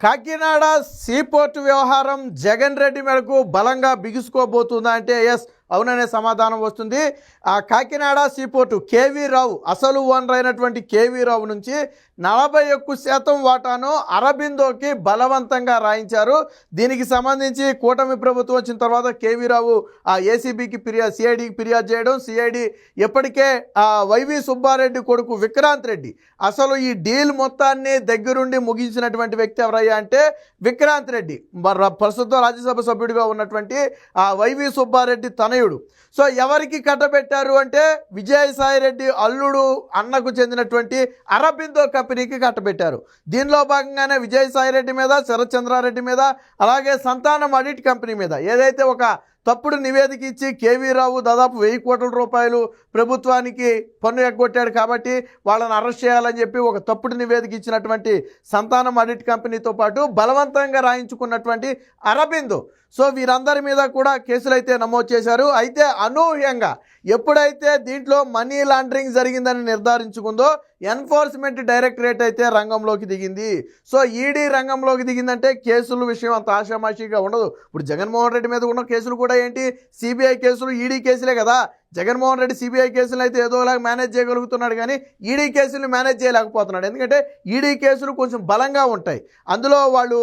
Kakinada seaport వ్యవహారం జగన్ రెడ్డి మేరకు బలంగా బిగుసుకోబోతుందా అంటే ఎస్ అవుననే సమాధానం వస్తుంది. ఆ కాకినాడ సీపోర్టు కేవీ రావు అసలు ఓనర్ అయినటువంటి కేవీ రావు నుంచి 41% వాటాను అరబిందోకి బలవంతంగా రాయించారు. దీనికి సంబంధించి కూటమి ప్రభుత్వం వచ్చిన తర్వాత కేవీ రావు ఆ ఏసీబీకి సిఐడికి ఫిర్యాదు చేయడం, సిఐడి ఇప్పటికే వైవి సుబ్బారెడ్డి కొడుకు విక్రాంత్ రెడ్డి అసలు ఈ డీల్ మొత్తాన్ని దగ్గరుండి ముగించినటువంటి వ్యక్తి ఎవరయ్యా అంటే విక్రాంత్ రెడ్డి, ప్రస్తుతం రాజ్యసభ సభ్యుడిగా ఉన్నటువంటి వైవి సుబ్బారెడ్డి తనయుడు. సో ఎవరికి కట్టబెట్టారు అంటే విజయసాయి రెడ్డి అల్లుడు అన్నకు చెందినటువంటి అరబిందో కంపెనీకి కట్టబెట్టారు. దీనిలో భాగంగానే విజయసాయి రెడ్డి మీద, శరత్ చంద్రారెడ్డి మీద, అలాగే సంతానం ఆడిట్ కంపెనీ మీద ఏదైతే ఒక తప్పుడు నివేదిక ఇచ్చి కేవీ రావు దాదాపు 1000 కోట్ల రూపాయలు ప్రభుత్వానికి పన్ను ఎగ్గొట్టాడు కాబట్టి వాళ్ళని అరెస్ట్ చేయాలని చెప్పి ఒక తప్పుడు నివేదిక ఇచ్చినటువంటి సంతానం ఆడిట్ కంపెనీతో పాటు బలవంతంగా రాయించుకున్నటువంటి అరబిందో. సో వీరందరి మీద కూడా కేసులు అయితే నమోదు చేశారు. అయితే అనూహ్యంగా ఎప్పుడైతే దీంట్లో మనీ లాండరింగ్ జరిగిందని నిర్ధారించుకుందో ఎన్ఫోర్స్మెంట్ డైరెక్టరేట్ అయితే రంగంలోకి దిగింది. సో ఈడీ రంగంలోకి దిగిందంటే కేసుల విషయం అంత ఆషామాషిగా ఉండదు. ఇప్పుడు జగన్మోహన్ రెడ్డి మీద ఉన్న కేసులు కూడా ఏంటి, సిబిఐ కేసులు, ఈడీ కేసులే కదా. జగన్మోహన్ రెడ్డి సిబిఐ కేసులు అయితే ఏదోలాగా మేనేజ్ చేయగలుగుతున్నాడు కానీ ఈడీ కేసులు మేనేజ్ చేయలేకపోతున్నాడు. ఎందుకంటే ఈడీ కేసులు కొంచెం బలంగా ఉంటాయి. అందులో వాళ్ళు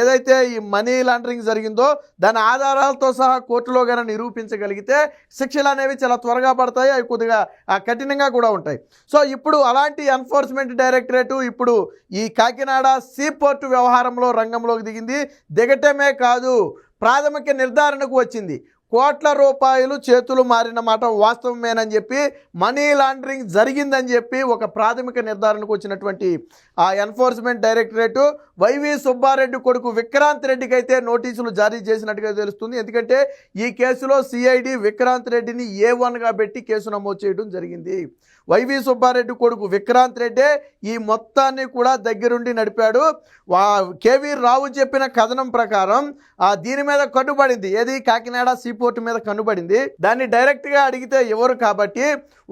ఏదైతే ఈ మనీ లాండరింగ్ జరిగిందో దాని ఆధారాలతో సహా కోర్టులో కనుక నిరూపించగలిగితే శిక్షలు అనేవి చాలా త్వరగా పడతాయి, అవి కొద్దిగా కఠినంగా కూడా ఉంటాయి. సో ఇప్పుడు అలాంటి ఎన్ఫోర్స్మెంట్ డైరెక్టరేటు ఇప్పుడు ఈ కాకినాడ సీపోర్టు వ్యవహారంలో రంగంలోకి దిగింది. దిగటమే కాదు, ప్రాథమిక నిర్ధారణకు వచ్చింది. కోట్ల రూపాయలు చేతులు మారిన మాట వాస్తవమేనని చెప్పి, మనీ లాండరింగ్ జరిగిందని చెప్పి ఒక ప్రాథమిక నిర్ధారణకు వచ్చినటువంటి ఆ ఎన్ఫోర్స్మెంట్ డైరెక్టరేటు వైవి సుబ్బారెడ్డి కొడుకు విక్రాంత్ రెడ్డికి అయితే నోటీసులు జారీ చేసినట్టుగా తెలుస్తుంది. ఎందుకంటే ఈ కేసులో సిఐడి విక్రాంత్ రెడ్డిని A1గా పెట్టి కేసు నమోదు చేయడం జరిగింది. వైవి సుబ్బారెడ్డి కొడుకు విక్రాంత్ రెడ్డే ఈ మొత్తాన్ని కూడా దగ్గరుండి నడిపాడు. కేవీ రావు చెప్పిన కథనం ప్రకారం దీని మీద కన్నుబడింది, ఏది కాకినాడ సీపోర్టు మీద కన్నుబడింది. దాన్ని డైరెక్ట్గా అడిగితే ఎవరు కాబట్టి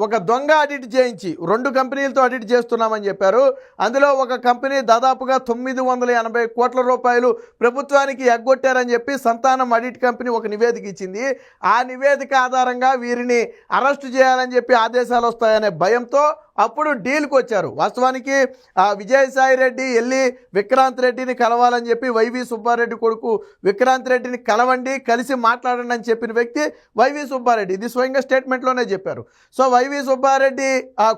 ఒక దొంగ ఆడిట్ చేయించి 2 కంపెనీలతో ఆడిట్ చేస్తున్నామని చెప్పారు. అందులో ఒక కంపెనీ దాదాపుగా 980 కోట్ల రూపాయలు ప్రభుత్వానికి ఎగ్గొట్టారని చెప్పి సంతానం ఆడిట్ కంపెనీ ఒక నివేదిక ఇచ్చింది. ఆ నివేదిక ఆధారంగా వీరిని అరెస్టు చేయాలని చెప్పి ఆదేశాలు వస్తాయనే భయంతో అప్పుడు డీల్కి వచ్చారు. వాస్తవానికి విజయసాయి రెడ్డి వెళ్ళి విక్రాంత్ రెడ్డిని కలవాలని చెప్పి వైవి సుబ్బారెడ్డి కొడుకు విక్రాంత్ రెడ్డిని కలవండి, కలిసి మాట్లాడండి అని చెప్పిన వ్యక్తి వైవి సుబ్బారెడ్డి. ఇది స్వయంగా స్టేట్మెంట్లోనే చెప్పారు. సో వైవి సుబ్బారెడ్డి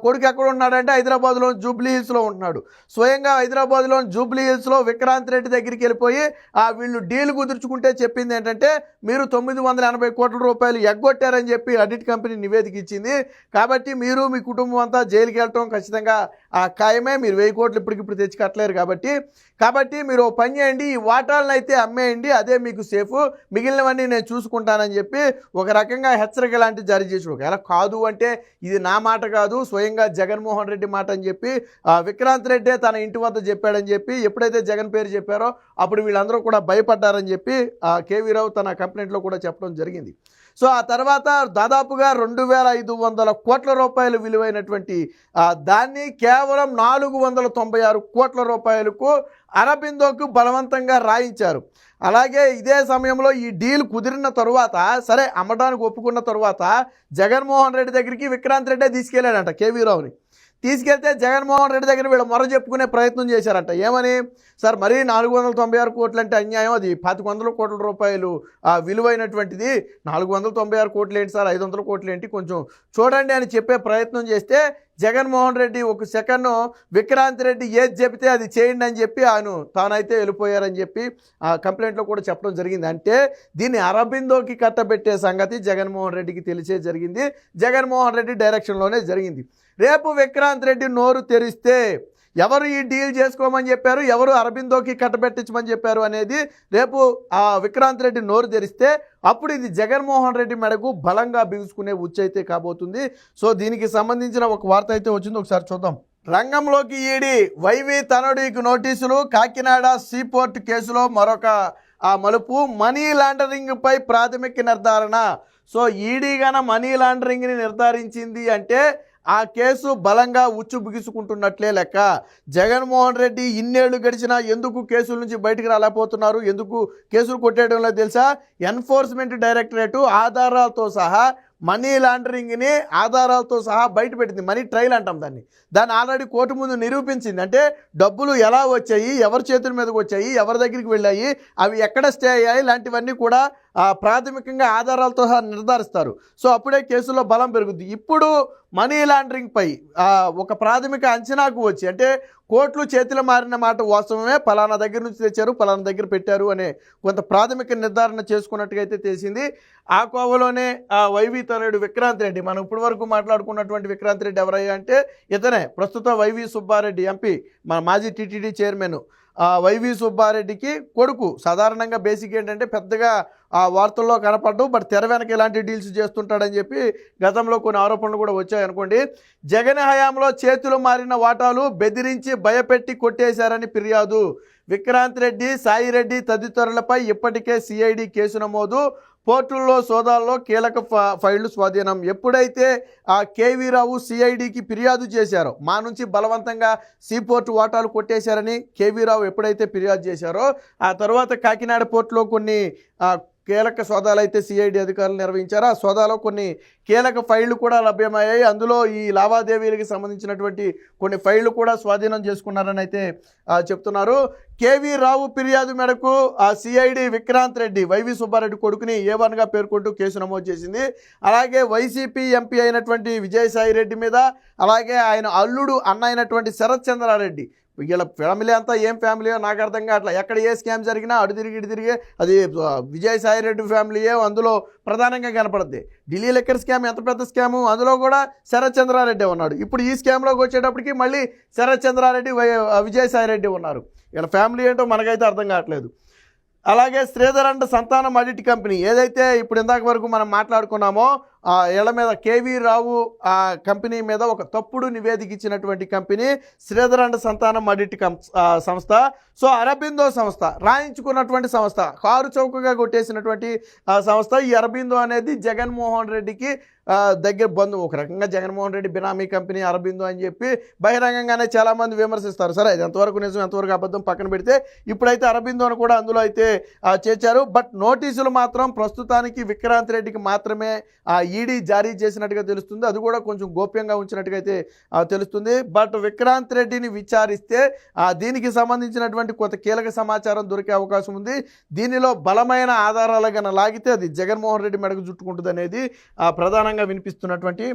కొడుకు ఎక్కడ ఉన్నాడంటే హైదరాబాద్లో జూబ్లీ హిల్స్లో ఉంటున్నాడు. స్వయంగా హైదరాబాద్లో జూబ్లీ హిల్స్లో విక్రాంత్ రెడ్డి దగ్గరికి వెళ్ళిపోయి వీళ్ళు డీల్ కుదుర్చుకుంటే చెప్పింది ఏంటంటే మీరు 980 కోట్ల రూపాయలు ఎగ్గొట్టారని చెప్పి ఆడిట్ కంపెనీ నివేదిక ఇచ్చింది. కాబట్టి మీరు మీ కుటుంబం అంతా జైలుకి వెళ్ళటం ఖచ్చితంగా ఖాయమే. మీరు 1000 కోట్లు ఇప్పటికిప్పుడు తెచ్చి కట్టలేరు కాబట్టి మీరు పని చేయండి, ఈ వాటాలను అయితే అమ్మేయండి, అదే మీకు సేఫ్, మిగిలినవన్నీ నేను చూసుకుంటానని చెప్పి ఒక రకంగా హెచ్చరిక లాంటివి జారీ చేసాడు. ఒకవేళ కాదు అంటే ఇది నా మాట కాదు, స్వయంగా జగన్మోహన్ రెడ్డి మాట అని చెప్పి విక్రాంత్ రెడ్డే తన ఇంటి వద్ద చెప్పాడని చెప్పి ఎప్పుడైతే జగన్ పేరు చెప్పారో అప్పుడు వీళ్ళందరూ కూడా భయపడ్డారని చెప్పి కేవీ రావు తన కంప్లైంట్లో కూడా చెప్పడం జరిగింది. సో ఆ తర్వాత దాదాపుగా 2500 కోట్ల రూపాయలు విలువైనటువంటి దాన్ని కేవలం 496 కోట్ల రూపాయలకు అరబిందోకు బలవంతంగా రాయించారు. అలాగే ఇదే సమయంలో ఈ డీల్ కుదిరిన తరువాత, సరే అమ్మడానికి ఒప్పుకున్న తరువాత జగన్మోహన్ రెడ్డి దగ్గరికి విక్రాంత్ రెడ్డే తీసుకెళ్ళాడంట కేవీ రావుని. తీసుకెళ్తే జగన్మోహన్ రెడ్డి దగ్గర వీళ్ళు మొర చెప్పుకునే ప్రయత్నం చేశారంట. ఏమని, సార్ మరీ 496 కోట్లు అంటే అన్యాయం, అది 2500 కోట్ల రూపాయలు విలువైనటువంటిది, 496 కోట్లు ఏంటి సార్, 500 కోట్లు ఏంటి, కొంచెం చూడండి అని చెప్పే ప్రయత్నం చేస్తే జగన్మోహన్ రెడ్డి ఒక సెకండ్ విక్రాంత్ రెడ్డి ఏది చెబితే అది చేయండి అని చెప్పి తానైతే వెళ్ళిపోయారని చెప్పి కంప్లైంట్లో కూడా చెప్పడం జరిగింది. అంటే దీన్ని అరబిందోకి కట్టబెట్టే సంగతి జగన్మోహన్ రెడ్డికి తెలిసే జరిగింది, జగన్మోహన్ రెడ్డి డైరెక్షన్లోనే జరిగింది. రేపు విక్రాంత్ రెడ్డి నోరు తెరిస్తే ఎవరు ఈ డీల్ చేసుకోమని చెప్పారు, ఎవరు అరబిందోకి కట్టబెట్టించమని చెప్పారు అనేది రేపు విక్రాంత్ రెడ్డి నోరు తెరిస్తే అప్పుడు ఇది జగన్మోహన్ రెడ్డి మెడకు బలంగా బిగుసుకునే ఉచ్చైతే కాబోతుంది. సో దీనికి సంబంధించిన ఒక వార్త అయితే వచ్చింది, ఒకసారి చూద్దాం. రంగంలోకి ఈడీ, వైవి తనయుడికి నోటీసులు, కాకినాడ సీపోర్ట్ కేసులో మరొక మలుపు, మనీ లాండరింగ్ పై ప్రాథమిక నిర్ధారణ. సో ఈడీ గాన మనీ లాండరింగ్ని నిర్ధారించింది అంటే ఆ కేసు బలంగా ఉచ్చు బిగుసుకుంటున్నట్లే లెక్క. జగన్మోహన్ రెడ్డి ఇన్నేళ్లు గడిచినా ఎందుకు కేసుల నుంచి బయటకు రాలేకపోతున్నారు, ఎందుకు కేసులు కొట్టేయడంలో తెలుసా? ఎన్ఫోర్స్మెంట్ డైరెక్టరేటు ఆధారాలతో సహా మనీ లాండరింగ్ని ఆధారాలతో సహా బయట పెట్టింది. మనీ ట్రయల్ అంటాం దాన్ని ఆల్రెడీ కోర్టు ముందు నిరూపించింది. అంటే డబ్బులు ఎలా వచ్చాయి, ఎవరి చేతుల మీదకి వచ్చాయి, ఎవరి దగ్గరికి వెళ్ళాయి, అవి ఎక్కడ స్టే అయ్యాయి, ఇలాంటివన్నీ కూడా ప్రాథమికంగా ఆధారాలతో సహా నిర్ధారిస్తారు. సో అప్పుడే కేసులో బలం పెరుగుద్ది. ఇప్పుడు మనీ లాండరింగ్పై ఒక ప్రాథమిక అంచనాకు వచ్చి, అంటే కోట్లు చేతిలో మారిన మాట వాస్తవమే, పలానా దగ్గర నుంచి తెచ్చారు, పలానా దగ్గర పెట్టారు అనే కొంత ప్రాథమిక నిర్ధారణ చేసుకున్నట్టుగా అయితే తెలిసింది. ఆ కోవలోనే వైవి తనయుడు విక్రాంత్ రెడ్డి, మనం ఇప్పటి వరకు మాట్లాడుకున్నటువంటి విక్రాంత్ రెడ్డి ఎవరయ్యా అంటే ఇతనే, ప్రస్తుతం వైవి సుబ్బారెడ్డి ఎంపీ, మన మాజీ టీటీడీ చైర్మన్ వైవి సుబ్బారెడ్డికి కొడుకు. సాధారణంగా బేసిక్ ఏంటంటే పెద్దగా వార్తల్లో కనపడ్డు, బట్ తెర వెనక ఇలాంటి డీల్స్ చేస్తుంటాడని చెప్పి గతంలో కొన్ని ఆరోపణలు కూడా వచ్చాయనుకోండి. జగన్ హయాంలో చేతులు మారిన వాటాలు బెదిరించి భయపెట్టి కొట్టేశారని ఫిర్యాదు. విక్రాంత్ రెడ్డి, సాయిరెడ్డి తదితరులపై ఇప్పటికే సిఐడి కేసు నమోదు. పోర్టుల్లో సోదాల్లో కీలక ఫైళ్లు స్వాధీనం. ఎప్పుడైతే కేవీ రావు సిఐడికి ఫిర్యాదు చేశారో, మా నుంచి బలవంతంగా సీపోర్టు వాటాలు కొట్టేశారని కేవీ రావు ఎప్పుడైతే ఫిర్యాదు చేశారో, ఆ తర్వాత కాకినాడ పోర్టులో కొన్ని కీలక సోదాలు అయితే సిఐడి అధికారులు నిర్వహించారు. ఆ సోదాలో కొన్ని కీలక ఫైళ్లు కూడా లభ్యమయ్యాయి. అందులో ఈ లావాదేవీలకి సంబంధించినటువంటి కొన్ని ఫైళ్లు కూడా స్వాధీనం చేసుకున్నారని అయితే చెప్తున్నారు. కేవీ రావు ఫిర్యాదు మేరకు సిఐడి విక్రాంత్ రెడ్డి, వైవి సుబ్బారెడ్డి కొడుకుని A1గా పేర్కొంటూ కేసు నమోదు చేసింది. అలాగే వైసీపీ ఎంపీ అయినటువంటి విజయసాయి రెడ్డి మీద, అలాగే ఆయన అల్లుడు అన్న అయినటువంటి శరత్ చంద్రారెడ్డి, వీళ్ళ ఫ్యామిలీ అంతా ఏం ఫ్యామిలీయో నాకు అర్థం కావట్లా. ఎక్కడ ఏ స్కామ్ జరిగినా అడు తిరిగి ఇటు తిరిగి అది విజయసాయి రెడ్డి ఫ్యామిలీయే అందులో ప్రధానంగా కనపడుద్ది. ఢిల్లీ లెక్కర్ స్కామ్ ఎంత పెద్ద స్కాము, అందులో కూడా శరత్ చంద్రారెడ్డి ఉన్నాడు. ఇప్పుడు ఈ స్కామ్లోకి వచ్చేటప్పటికి మళ్ళీ శరత్ చంద్రారెడ్డి, విజయసాయి రెడ్డి ఉన్నారు. వీళ్ళ ఫ్యామిలీ ఏంటో మనకైతే అర్థం కావట్లేదు. అలాగే శ్రీధర్ అండ్ సంతానం ఆడిట్ కంపెనీ, ఏదైతే ఇప్పుడు ఇందాక వరకు మనం మాట్లాడుకున్నామో ఇళ్ల మీద కేవీ రావు కంపెనీ మీద ఒక తప్పుడు నివేదిక ఇచ్చినటువంటి కంపెనీ శ్రీధర్ అండ్ సంతానం ఆడిట్ సంస్థ. సో అరబిందో సంస్థ రాయించుకున్నటువంటి సంస్థ, కారు చౌకగా కొట్టేసినటువంటి సంస్థ. ఈ అరబిందో అనేది జగన్మోహన్ రెడ్డికి దగ్గర బంధువు. ఒక రకంగా జగన్మోహన్ రెడ్డి బినామీ కంపెనీ అరబిందో అని చెప్పి బహిరంగంగానే చాలామంది విమర్శిస్తారు. సరే, అది ఎంతవరకు నిజం ఎంతవరకు అబద్ధం పక్కన పెడితే, ఇప్పుడైతే అరబిందోను కూడా అందులో అయితే చేర్చారు. బట్ నోటీసులు మాత్రం ప్రస్తుతానికి విక్రాంత్ రెడ్డికి మాత్రమే ఈడీ జారీ చేసినట్టుగా తెలుస్తుంది. అది కూడా కొంచెం గోప్యంగా ఉంచినట్టుగా అయితే తెలుస్తుంది. బట్ విక్రాంత్ రెడ్డిని విచారిస్తే దీనికి సంబంధించినటువంటి కొంత కీలక సమాచారం దొరికే అవకాశం ఉంది. దీనిలో బలమైన ఆధారాలు కన్నా లాగితే అది జగన్మోహన్ రెడ్డి మెడకు చుట్టుకుంటుంది అనేది ప్రధానంగా వినిపిస్తున్నటువంటి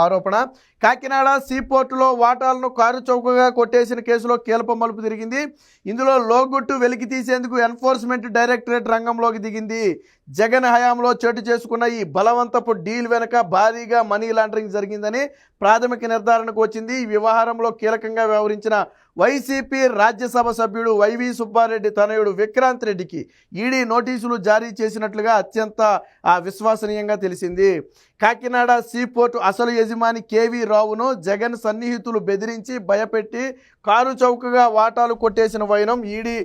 ఆరోపణ. కాకినాడ సీపోర్టులో వాటాలను కారు చౌకగా కొట్టేసిన కేసులో కీలక మలుపు తిరిగింది. ఇందులో లోగుట్టు వెలికి తీసేందుకు ఎన్ఫోర్స్మెంట్ డైరెక్టరేట్ రంగంలోకి దిగింది. జగన్ హయాంలో చోటు చేసుకున్న ఈ బలవంతపు డీల్ వెనుక భారీగా మనీ లాండరింగ్ జరిగిందని ప్రాథమిక నిర్ధారణకు వచ్చింది. ఈ వ్యవహారంలో కీలకంగా వ్యవహరించిన వైసీపీ రాజ్యసభ సభ్యుడు వైవి సుబ్బారెడ్డి తనయుడు విక్రాంత్ రెడ్డికి ఈడీ నోటీసులు జారీ చేసినట్లుగా అత్యంత విశ్వసనీయంగా తెలిసింది. కాకినాడ సీపోర్టు అసలు యజమాని కేవీ రావును జగన్ సన్నిహితులు బెదిరించి భయపెట్టి కారు చౌకగా వాటాలు కొట్టేసిన వైనం ఈడీ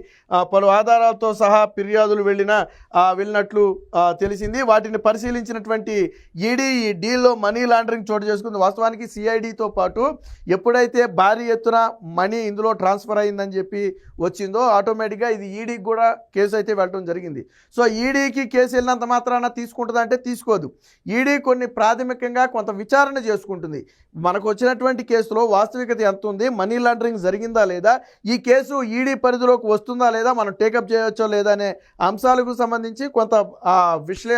పలు ఆధారాలతో సహా ఫిర్యాదులు వెళ్ళినట్లు తెలిసింది. వాటిని పరిశీలించినటువంటి ఈడీ ఈ డీల్లో మనీ లాండరింగ్ చోటు చేసుకుంది. వాస్తవానికి సిఐడితో పాటు ఎప్పుడైతే భారీ ఎత్తున మనీ ఇందులో ట్రాన్స్ఫర్ అయిందని చెప్పి వచ్చిందో ఆటోమేటిక్గా ఇది ఈడీకి కూడా కేసు అయితే వెళ్ళడం జరిగింది. సో ఈడీకి కేసు వెళ్ళినంత మాత్రాన తీసుకుంటుందా అంటే తీసుకోదు. ఈడీ కొన్ని ప్రాథమికంగా కొంత విచారణ చేసుకుంటుంది. మనకు వచ్చినటువంటి కేసులో వాస్తవికత ఎంత ఉంది, మనీ లాండరింగ్ జరిగిందా లేదా, ఈ కేసు ఈడీ పరిధిలోకి వస్తుందా లేదా, మనం టేకప్ చేయవచ్చో లేదా అనే అంశాలకు సంబంధించి కొంత విషయ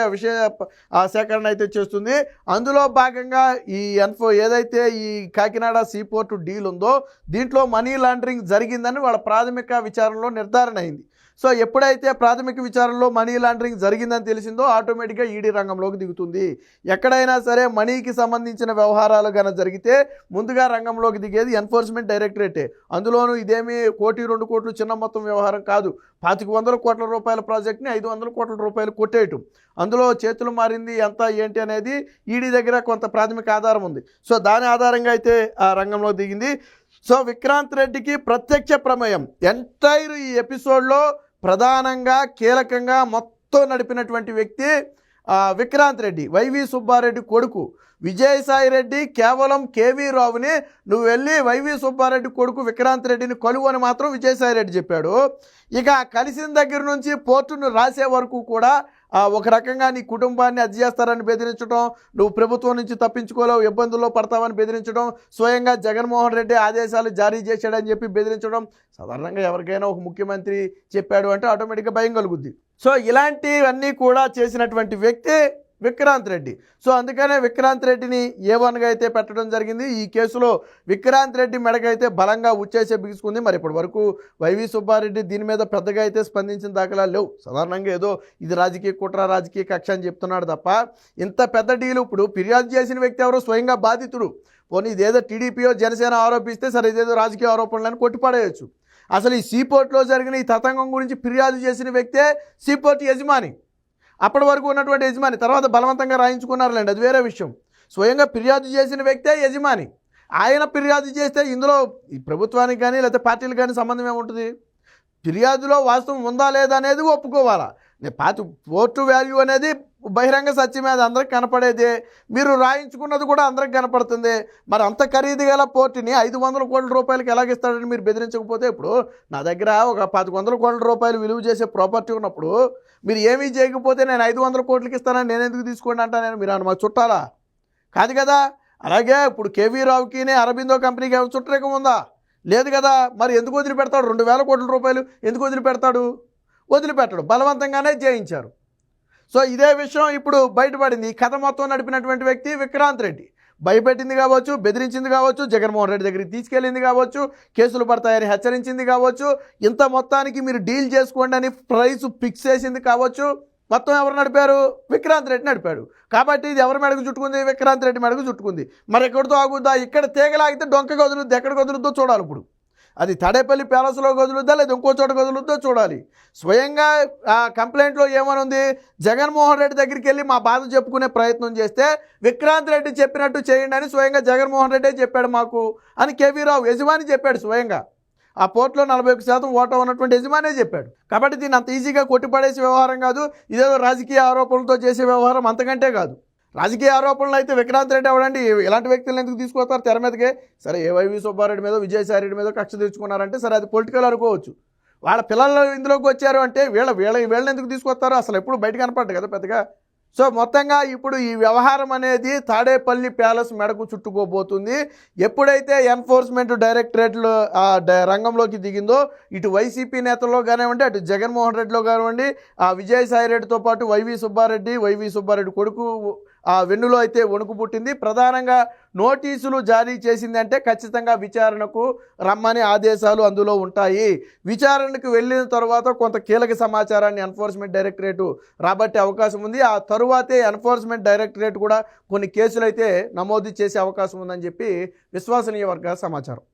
సేకరణ అయితే చేస్తుంది. అందులో భాగంగా ఈ ఏదైతే ఈ కాకినాడ సీపోర్టు డీల్ ఉందో దీంట్లో మనీ లాండరింగ్ జరిగిందని వాళ్ళ ప్రాథమిక విచారణలో నిర్ధారణ అయింది. సో ఎప్పుడైతే ప్రాథమిక విచారణలో మనీ లాండరింగ్ జరిగిందని తెలిసిందో ఆటోమేటిక్గా ఈడీ రంగంలోకి దిగుతుంది. ఎక్కడైనా సరే మనీకి సంబంధించిన వ్యవహారాలు కనుక జరిగితే ముందుగా రంగంలోకి దిగేది ఎన్ఫోర్స్మెంట్ డైరెక్టరేటే. అందులోనూ ఇదేమీ 1 కోటి 2 కోట్లు చిన్న మొత్తం వ్యవహారం కాదు. 2500 కోట్ల రూపాయల ప్రాజెక్ట్ని 500 కోట్ల రూపాయలు కొట్టేయటం, అందులో చేతులు మారింది ఎంత ఏంటి అనేది ఈడీ దగ్గర కొంత ప్రాథమిక ఆధారం ఉంది. సో దాని ఆధారంగా అయితే ఆ రంగంలో దిగింది. సో విక్రాంత్ రెడ్డికి ప్రత్యక్ష ప్రమేయం ఎంటైర్ ఈ ఎపిసోడ్లో ప్రధానంగా కీలకంగా మొత్తం నడిపినటువంటి వ్యక్తి విక్రాంత్ రెడ్డి, వైవి సుబ్బారెడ్డి కొడుకు విజయసాయి రెడ్డి కేవలం కేవీ రావుని నువ్వు వెళ్ళి వైవి సుబ్బారెడ్డి కొడుకు విక్రాంత్ రెడ్డిని కలువు అని మాత్రం విజయసాయి రెడ్డి చెప్పాడు. ఇక కలిసిన దగ్గర నుంచి పోర్టును రాసే వరకు కూడా ఒక రకంగా నీ కుటుంబాన్ని అది చేస్తారని బెదిరించడం, నువ్వు ప్రభుత్వం నుంచి తప్పించుకోలేవు, ఇబ్బందుల్లో పడతావని బెదిరించడం, స్వయంగా జగన్మోహన్ రెడ్డి ఆదేశాలు జారీ చేశాడని చెప్పి బెదిరించడం. సాధారణంగా ఎవరికైనా ఒక ముఖ్యమంత్రి చెప్పాడు అంటే ఆటోమేటిక్గా భయం కలుగుద్ది. సో ఇలాంటివన్నీ కూడా చేసినటువంటి వ్యక్తి విక్రాంత్ రెడ్డి. సో అందుకనే విక్రాంత్ రెడ్డిని A1గా అయితే పెట్టడం జరిగింది. ఈ కేసులో విక్రాంత్ రెడ్డి మెడకైతే బలంగా ఉచ్చేసే బిగుసుకుంది. మరి ఇప్పటి వరకు వైవి సుబ్బారెడ్డి దీని మీద పెద్దగా అయితే స్పందించిన దాఖలాలు లేవు. సాధారణంగా ఏదో ఇది రాజకీయ కుట్ర, రాజకీయ కక్ష అని చెప్తున్నాడు తప్ప ఇంత పెద్ద డీలు ఇప్పుడు ఫిర్యాదు చేసిన వ్యక్తి ఎవరో స్వయంగా బాధితుడు. పోనీ ఇదేదో టీడీపీయో జనసేన ఆరోపిస్తే సరే ఇదేదో రాజకీయ ఆరోపణలను కొట్టిపడేయచ్చు. అసలు ఈ సీపోర్ట్లో జరిగిన ఈ తతంగం గురించి ఫిర్యాదు చేసిన వ్యక్తే సీపోర్ట్ యజమాని. అప్పటి వరకు ఉన్నటువంటి యజమాని తర్వాత బలవంతంగా రాయించుకున్నారులేండి, అది వేరే విషయం. స్వయంగా ఫిర్యాదు చేసిన వ్యక్తే యజమాని. ఆయన ఫిర్యాదు చేస్తే ఇందులో ఈ ప్రభుత్వానికి కానీ లేకపోతే పార్టీలకు కానీ సంబంధం ఏముంటుంది? ఫిర్యాదులో వాస్తవం ఉందా లేదా అనేది ఒప్పుకోవాలా. పోర్టు వాల్యూ అనేది బహిరంగ సత్యమే, అది అందరికి కనపడేదే. మీరు రాయించుకున్నది కూడా అందరికి కనపడుతుంది. మరి అంత ఖరీదు గల పోర్టుని 500 కోట్ల రూపాయలకి ఎలాగిస్తాడని మీరు బెదిరించకపోతే, ఇప్పుడు నా దగ్గర ఒక 1100 కోట్ల రూపాయలు విలువ చేసే ప్రాపర్టీ ఉన్నప్పుడు మీరు ఏమీ చేయకపోతే నేను 500 కోట్లకి ఇస్తానని నేను ఎందుకు తీసుకోండి అంటాను? మీరు మా చుట్టాలా? కాదు కదా. అలాగే ఇప్పుడు కేవీ రావుకి అరబిందో కంపెనీకి ఏమైనా చుట్టరేకం ఉందా? లేదు కదా. మరి ఎందుకు వదిలిపెడతాడు? 2000 కోట్ల రూపాయలు ఎందుకు వదిలిపెడతాడు? వదిలిపెట్టడు, బలవంతంగానే చేయించారు. సో ఇదే విషయం ఇప్పుడు బయటపడింది. ఈ కథ మొత్తం నడిపినటువంటి వ్యక్తి విక్రాంత్ రెడ్డి. భయపెట్టింది కావచ్చు, బెదిరించింది కావచ్చు, జగన్మోహన్ రెడ్డి దగ్గరికి తీసుకెళ్ళింది కావచ్చు, కేసులు పడతాయని హెచ్చరించింది కావచ్చు, ఇంత మొత్తానికి మీరు డీల్ చేసుకోండి అని ప్రైస్ ఫిక్స్ చేసింది కావచ్చు. మొత్తం ఎవరు నడిపారు? విక్రాంత్ రెడ్డి నడిపాడు. కాబట్టి ఇది ఎవరి మెడకు చుట్టుకుంది? విక్రాంత్ రెడ్డి మెడకు చుట్టుకుంది. మరి ఎక్కడితో ఆగుద్దా? ఇక్కడ తీగలాగితే డొంక గదులుద్ది. ఎక్కడ గదులుద్దో చూడాలి. ఇప్పుడు అది తాడేపల్లి ప్యాలెస్లో గదులుద్దా లేదా ఇంకో చోట గదులుద్దో చూడాలి. స్వయంగా కంప్లైంట్లో ఏమని ఉంది? జగన్మోహన్ రెడ్డి దగ్గరికి వెళ్ళి మా బాధ చెప్పుకునే ప్రయత్నం చేస్తే విక్రాంత్ రెడ్డి చెప్పినట్టు చేయండి అని స్వయంగా జగన్మోహన్ రెడ్డే చెప్పాడు మాకు అని కేవీ రావు యజమాని చెప్పాడు. స్వయంగా ఆ పోర్టులో 41% ఓటా ఉన్నటువంటి యజమానే చెప్పాడు. కాబట్టి దీన్ని అంత ఈజీగా కొట్టిపడేసే వ్యవహారం కాదు. ఇదేదో రాజకీయ ఆరోపణలతో చేసే వ్యవహారం అంతకంటే కాదు. రాజకీయ ఆరోపణలు అయితే విక్రాంత్ రెడ్డి అవడండి ఇలాంటి వ్యక్తులను ఎందుకు తీసుకొస్తారు తెర మీదకే? సరే ఏ వైవి సుబ్బారెడ్డి మీద విజయసాయి రెడ్డి మీద కక్ష తెచ్చుకున్నారంటే సరే అది పొలిటికల్ అనుకోవచ్చు. వాళ్ళ పిల్లలు ఇందులోకి వచ్చారు అంటే వీళ్ళని ఎందుకు తీసుకొస్తారు? అసలు ఎప్పుడు బయట కనపడ్డు కదా పెద్దగా. సో మొత్తంగా ఇప్పుడు ఈ వ్యవహారం అనేది తాడేపల్లి ప్యాలెస్ మెడకు చుట్టుకోబోతుంది. ఎప్పుడైతే ఎన్ఫోర్స్మెంట్ డైరెక్టరేట్లు రంగంలోకి దిగిందో ఇటు వైసీపీ నేతల్లో కానివ్వండి, అటు జగన్మోహన్ రెడ్డిలో కానివ్వండి, విజయసాయి రెడ్డితో పాటు వైవి సుబ్బారెడ్డి కొడుకు వెన్నులో అయితే వణుకు పుట్టింది. ప్రధానంగా నోటీసులు జారీ చేసింది అంటే ఖచ్చితంగా విచారణకు రమ్మని ఆదేశాలు అందులో ఉంటాయి. విచారణకు వెళ్ళిన తర్వాత కొంత కీలక సమాచారాన్ని ఎన్ఫోర్స్మెంట్ డైరెక్టరేట్ రాబట్టే అవకాశం ఉంది. ఆ తరువాతే ఎన్ఫోర్స్మెంట్ డైరెక్టరేట్ కూడా కొన్ని కేసులు అయితే నమోదు చేసే అవకాశం ఉందని చెప్పి విశ్వసనీయ వర్గాల సమాచారం.